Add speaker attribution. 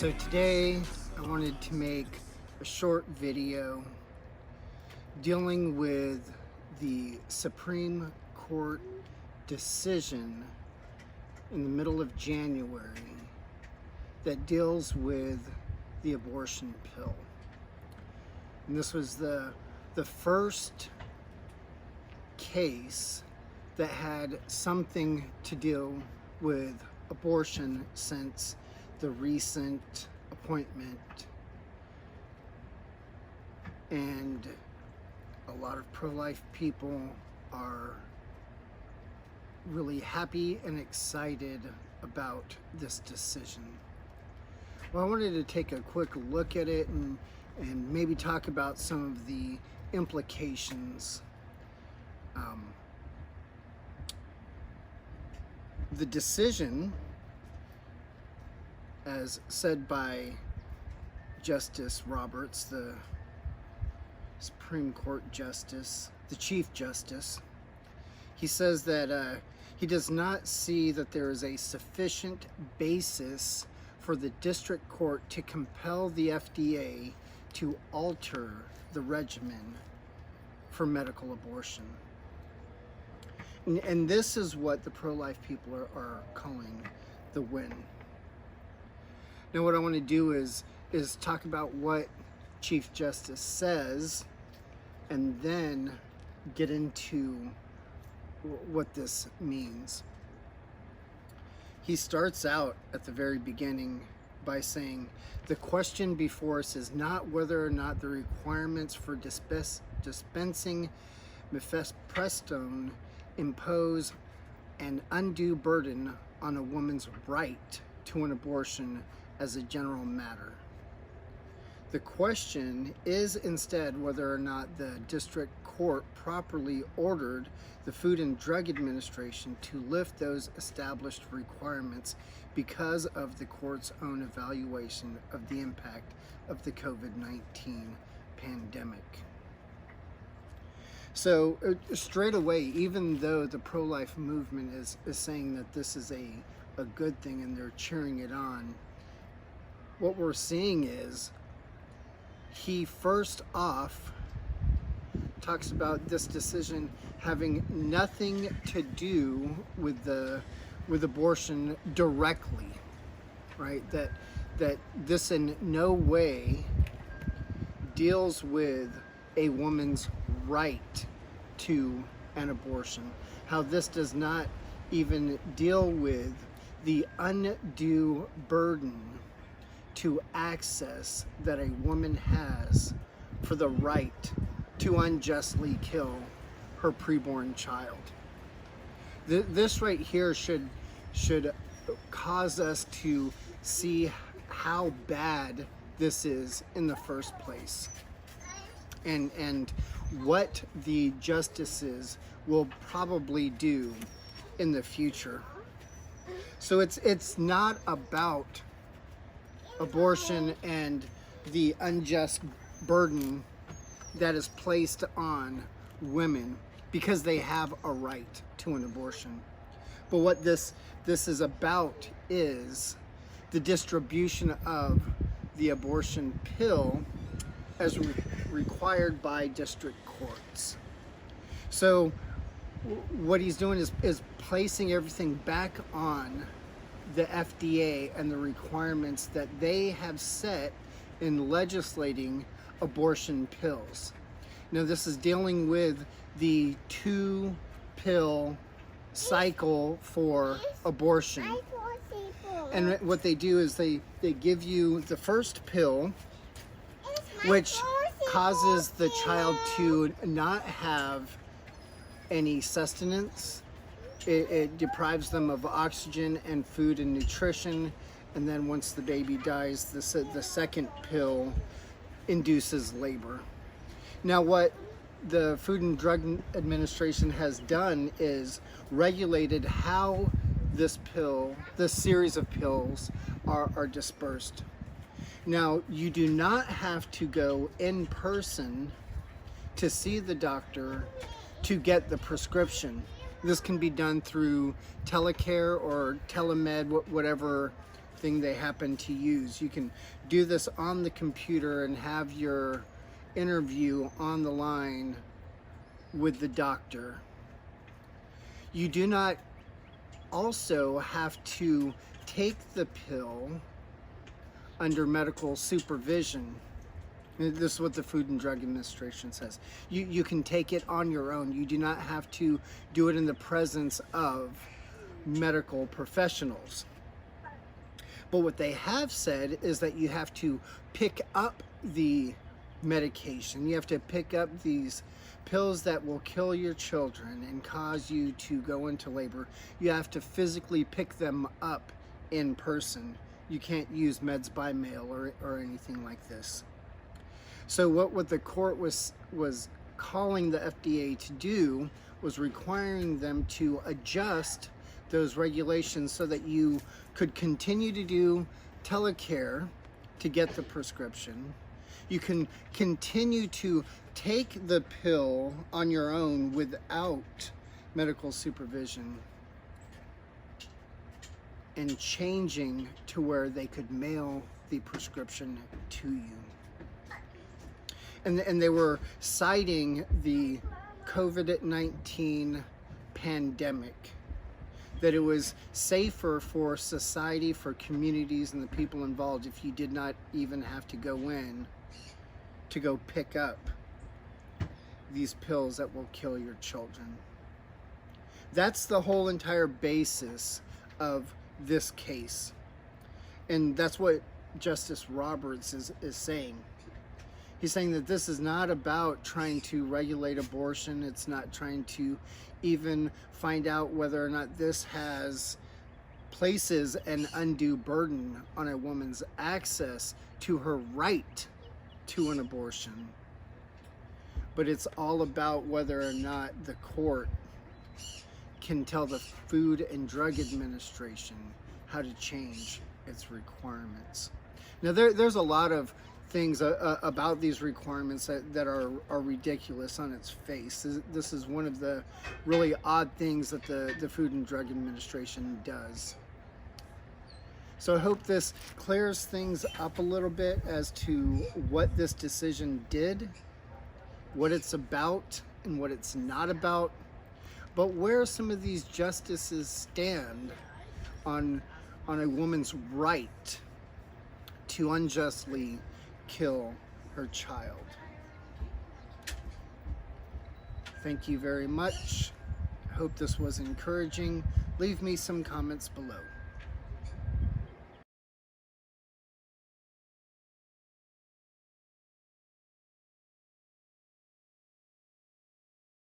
Speaker 1: So today I wanted to make a short video dealing with the Supreme Court decision in the middle of January that deals with the abortion pill. And this was the first case that had something to do with abortion since the recent appointment, and a lot of pro-life people are really happy and excited about this decision. Well, I wanted to take a quick look at it and maybe talk about some of the implications. The decision, as said by Justice Roberts, the Supreme Court Justice, the Chief Justice, he says that he does not see that there is a sufficient basis for the district court to compel the FDA to alter the regimen for medical abortion. And this is what the pro-life people are calling the win. Now what I want to do is talk about what Chief Justice says and then get into what this means. He starts out at the very beginning by saying, the question before us is not whether or not the requirements for dispensing mifepristone impose an undue burden on a woman's right to an abortion as a general matter. The question is instead whether or not the district court properly ordered the Food and Drug Administration to lift those established requirements because of the court's own evaluation of the impact of the COVID-19 pandemic. So straight away, even though the pro-life movement is saying that this is a good thing and they're cheering it on, what we're seeing is he first off talks about this decision having nothing to do with abortion directly, right? That this in no way deals with a woman's right to an abortion. How this does not even deal with the undue burden to access that a woman has for the right to unjustly kill her preborn child. This right here should cause us to see how bad this is in the first place, and what the justices will probably do in the future. So it's not about abortion and the unjust burden that is placed on women because they have a right to an abortion. But what this is about is the distribution of the abortion pill as required by district courts. So what he's doing is placing everything back on the FDA and the requirements that they have set in legislating abortion pills. Now this is dealing with the 2-pill cycle for abortion. And what they do is they give you the first pill, which causes the child to not have any sustenance. It deprives them of oxygen and food and nutrition, and then once the baby dies, the second pill induces labor. Now what the Food and Drug Administration has done is regulated how this series of pills are dispersed. Now you do not have to go in person to see the doctor to get the prescription. This can be done through telecare or telemed, whatever thing they happen to use. You can do this on the computer and have your interview on the line with the doctor. You do not also have to take the pill under medical supervision. This is what the Food and Drug Administration says. You can take it on your own. You do not have to do it in the presence of medical professionals. But what they have said is that you have to pick up the medication. You have to pick up these pills that will kill your children and cause you to go into labor. You have to physically pick them up in person. You can't use meds by mail or anything like this. So what the court was calling the FDA to do was requiring them to adjust those regulations so that you could continue to do telecare to get the prescription. You can continue to take the pill on your own without medical supervision, and changing to where they could mail the prescription to you. And they were citing the COVID-19 pandemic, that it was safer for society, for communities and the people involved if you did not even have to go in to go pick up these pills that will kill your children. That's the whole entire basis of this case. And that's what Justice Roberts is saying. He's saying that this is not about trying to regulate abortion. It's not trying to even find out whether or not this places an undue burden on a woman's access to her right to an abortion. But it's all about whether or not the court can tell the Food and Drug Administration how to change its requirements. Now there's a lot of things about these requirements that are ridiculous on its face. This is one of the really odd things that the Food and Drug Administration does. So I hope this clears things up a little bit as to what this decision did, what it's about and what it's not about, but where some of these justices stand on a woman's right to unjustly kill her child. Thank you very much. I hope this was encouraging. Leave me some comments below.